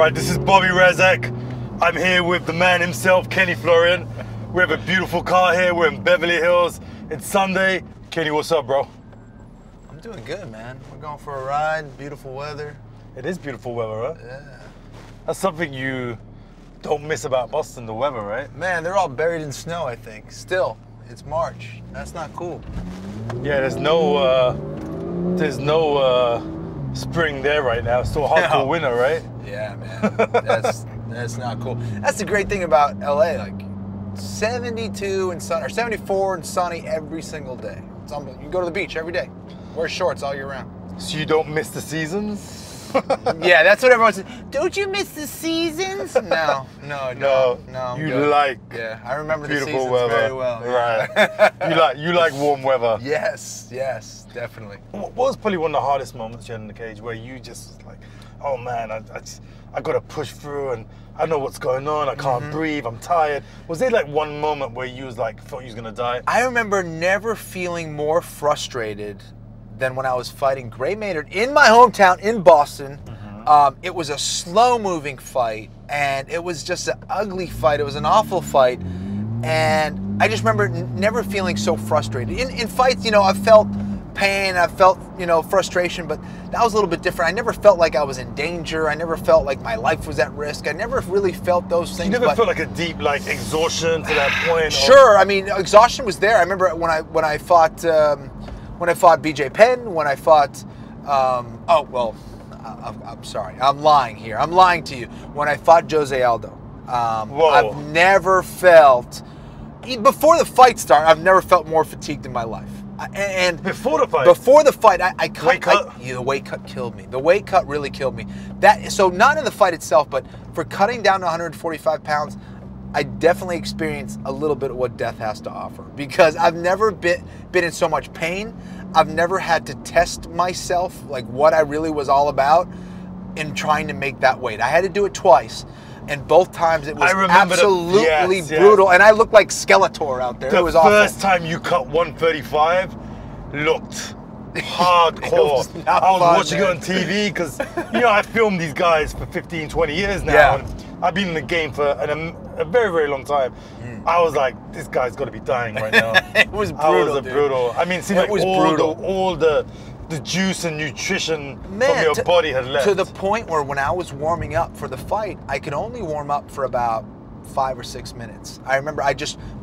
right, this is Bobby Razak. I'm here with the man himself, Kenny Florian. We have a beautiful car here. We're in Beverly Hills. It's Sunday. Kenny, what's up, bro? I'm doing good, man. We're going for a ride. Beautiful weather. It is beautiful weather, right? Yeah. That's something you don't miss about Boston, the weather, right? Man, they're all buried in snow, I think. Still, it's March. That's not cool. Yeah, there's no spring there right now. It's still hardcore winter, right? Yeah, man. That's not cool. That's the great thing about LA, like 72 and sunny, or 74 and sunny every single day. It's unbelievable. You go to the beach every day. Wear shorts all year round. So you don't miss the seasons? Yeah, that's what everyone says. Don't you miss the seasons? No. You like I remember the beautiful seasons weather very well. Right? you like warm weather. Yes, definitely. What was probably one of the hardest moments you had in the cage where you just like, oh man, I got to push through and I know what's going on. I can't breathe. I'm tired. Was there like one moment where you was like thought you was gonna die? I remember never feeling more frustrated than when I was fighting Gray Maynard in my hometown in Boston. It was a slow-moving fight, and it was just an ugly fight. It was an awful fight, and I just remember never feeling so frustrated. In fights, I felt pain, I felt, frustration, but that was a little bit different. I never felt like I was in danger. I never felt like my life was at risk. I never really felt those things. You never felt like a deep exhaustion to that point? Sure. I mean, exhaustion was there. I remember when I fought BJ Penn, when I fought, I'm sorry, I'm lying here. I'm lying to you. When I fought Jose Aldo, I've never felt, before the fight started, I've never felt more fatigued in my life. And before the fight? Before the fight, the weight cut killed me. The weight cut really killed me. So not in the fight itself, but for cutting down to 145 pounds, I definitely experienced a little bit of what death has to offer, because I've never been in so much pain. I've never had to test myself, like what I really was all about in trying to make that weight. I had to do it twice, and both times it was absolutely brutal, and I looked like Skeletor out there. It was awful. The first time you cut 135 looked hardcore. I was watching it on TV because, I filmed these guys for 15, 20 years now. Yeah. And I've been in the game for a very, very long time. I was like, this guy's got to be dying right now. It was brutal, brutal. I mean, it seemed like all the juice and nutrition from your body had left. To the point where when I was warming up for the fight, I could only warm up for about 5 or 6 minutes. I remember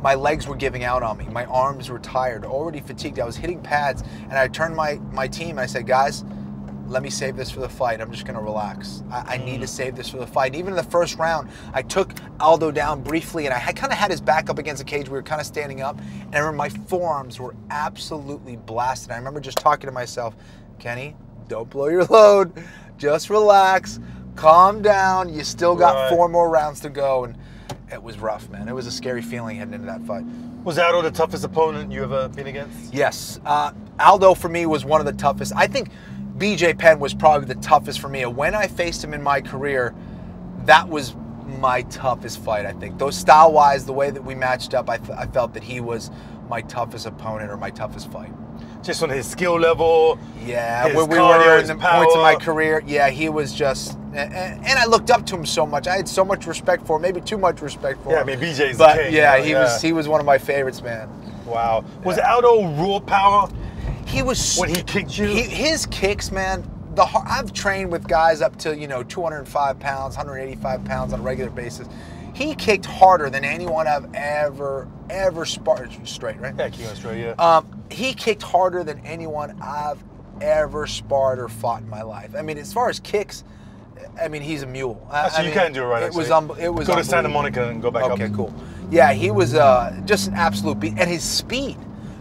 my legs were giving out on me. My arms were tired, already fatigued. I was hitting pads, and I turned my team and I said, guys, let me save this for the fight. I'm just going to relax. I need to save this for the fight. Even in the first round, I took Aldo down briefly, and I kind of had his back up against the cage. We were kind of standing up, and I remember my forearms were absolutely blasted. I remember just talking to myself, Kenny, don't blow your load. Just relax. Calm down. You still got 4 more rounds to go, and it was rough, man. It was a scary feeling heading into that fight. Was Aldo the toughest opponent you ever been against? Yes. Aldo, for me, was one of the toughest. I think BJ Penn was probably the toughest for me. When I faced him in my career, that was my toughest fight, I think. Those style-wise, the way that we matched up, I felt that he was my toughest opponent or my toughest fight. Just on his skill level? Yeah, where we were in the points of my career. Yeah, he was just... And I looked up to him so much. I had so much respect for him, maybe too much respect for him. Yeah, I mean, BJ's the king. Yeah, he was one of my favorites, man. Wow. Was Aldo raw power? He was... When he kicked you? His kicks, man, I've trained with guys up to, 205 pounds, 185 pounds on a regular basis. He kicked harder than anyone I've ever sparred. Straight, right? Yeah, kicking straight, yeah. He kicked harder than anyone I've ever sparred or fought in my life. I mean, as far as kicks, I mean, he's a mule. So you can do it right, It was go to Santa Monica and go back up. Okay, cool. Yeah, he was just an absolute beast. And his speed.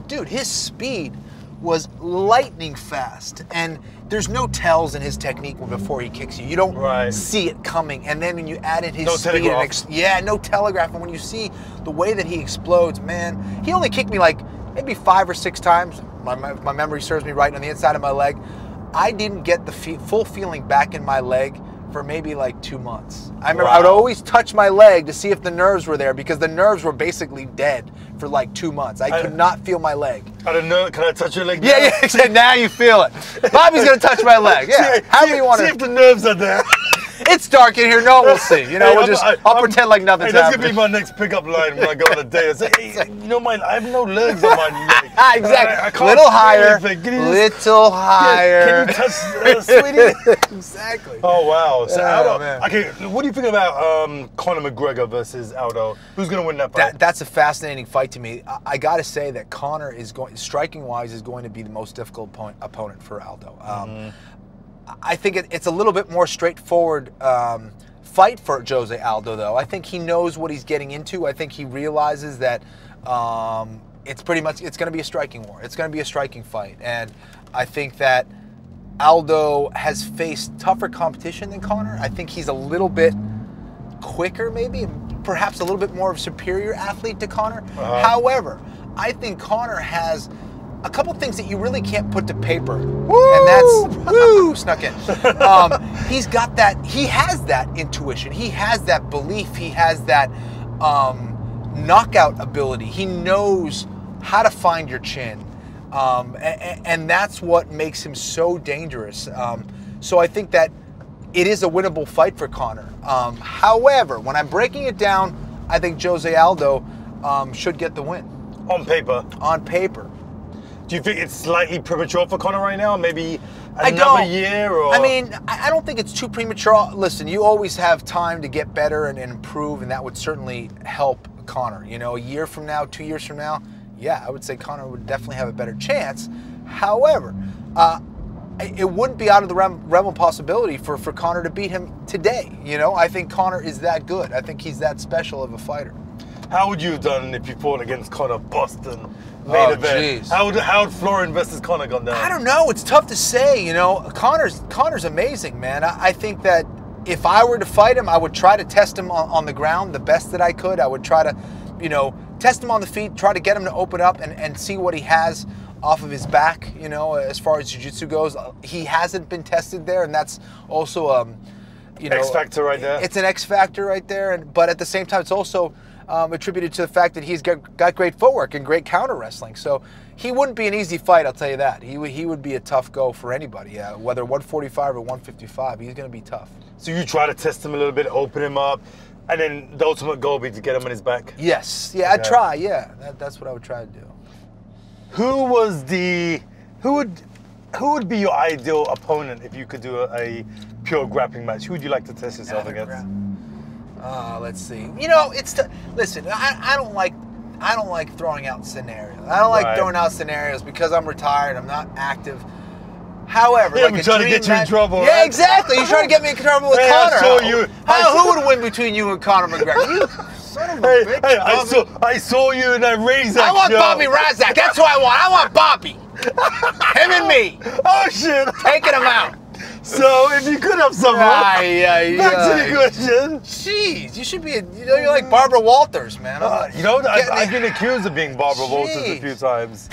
Dude, his speed was lightning fast, and there's no tells in his technique before he kicks you. You don't see it coming, and then when you add in his speed, no telegraph. And when you see the way that he explodes, man, he only kicked me like maybe 5 or 6 times. My memory serves me right on the inside of my leg. I didn't get the full feeling back in my leg for maybe like 2 months. I remember I would always touch my leg to see if the nerves were there, because the nerves were basically dead for like 2 months. I could not feel my leg. I don't know. Can I touch your leg? Yeah, yeah. Now you feel it. Bobby's gonna touch my leg. Yeah. How do you want to? See if the nerves are there. It's dark in here. No, we'll see. You know, I'll pretend like nothing's that's happening. gonna be my next pickup line when I go on a date. I say, hey, you know, I have no legs on my leg. Exactly. I can't Little higher. Little higher. Can you touch, sweetie? Exactly. Oh wow. So Aldo, man. okay, what do you think about Conor McGregor versus Aldo? Who's gonna win that fight? That's a fascinating fight to me. I got to say that Conor is striking wise, is going to be the most difficult opponent for Aldo. I think it's a little bit more straightforward fight for Jose Aldo, though. I think he knows what he's getting into. I think he realizes that it's going to be a striking war. It's going to be a striking fight, and I think that Aldo has faced tougher competition than Conor. I think he's a little bit quicker, maybe, perhaps a little bit more of a superior athlete to Conor. However, I think Conor has a couple things that you really can't put to paper. Woo! And that's, snuck in. He's got that, he has that intuition. He has that belief. He has that knockout ability. He knows how to find your chin. And that's what makes him so dangerous. So I think that it is a winnable fight for Conor. However, when I'm breaking it down, I think Jose Aldo should get the win. On paper? On paper. Do you think it's slightly premature for Conor right now? Maybe another year? Or? I mean, I don't think it's too premature. Listen, you always have time to get better and improve, and that would certainly help Conor. You know, a year from now, 2 years from now, yeah, I would say Conor would definitely have a better chance. However, it wouldn't be out of the realm of possibility for Conor to beat him today. You know, I think Conor is that good. I think he's that special of a fighter. How would you have done if you fought against Conor Boston main event? How would Florian versus Conor gone down? I don't know. It's tough to say. You know, Conor's amazing, man. I think that if I were to fight him, I would try to test him on the ground the best that I could. I would try to, you know, test him on the feet, try to get him to open up and see what he has off of his back, you know, as far as jiu-jitsu goes. He hasn't been tested there, and that's also, you know, X factor right there. It's an X factor right there, but at the same time, it's also attributed to the fact that he's got great footwork and great counter wrestling. So he wouldn't be an easy fight, I'll tell you that. He would be a tough go for anybody, whether 145 or 155. He's going to be tough. So you try to test him a little bit, open him up, and then the ultimate goal would be to get him on his back? Yes. Yeah, I'd try. Yeah, that's what I would try to do. Who would be your ideal opponent if you could do a pure grappling match? Who would you like to test yourself against? Let's see. You know, listen. I don't like throwing out scenarios. I don't like throwing out scenarios because I'm retired. I'm not active. However, like I'm trying to get you in trouble. Yeah, exactly. You're trying to get me in trouble with Conor. Who would win between you and Conor McGregor? You son of a bitch. Hey, I saw you in that Razak. I want Bobby Razak. That's who I want. I want Bobby. Him and me. Oh shit. Taking him out. So if you could have someone, back to the question. Jeez, you should be. You're like Barbara Walters, man. You know, I've been accused of being Barbara Walters a few times.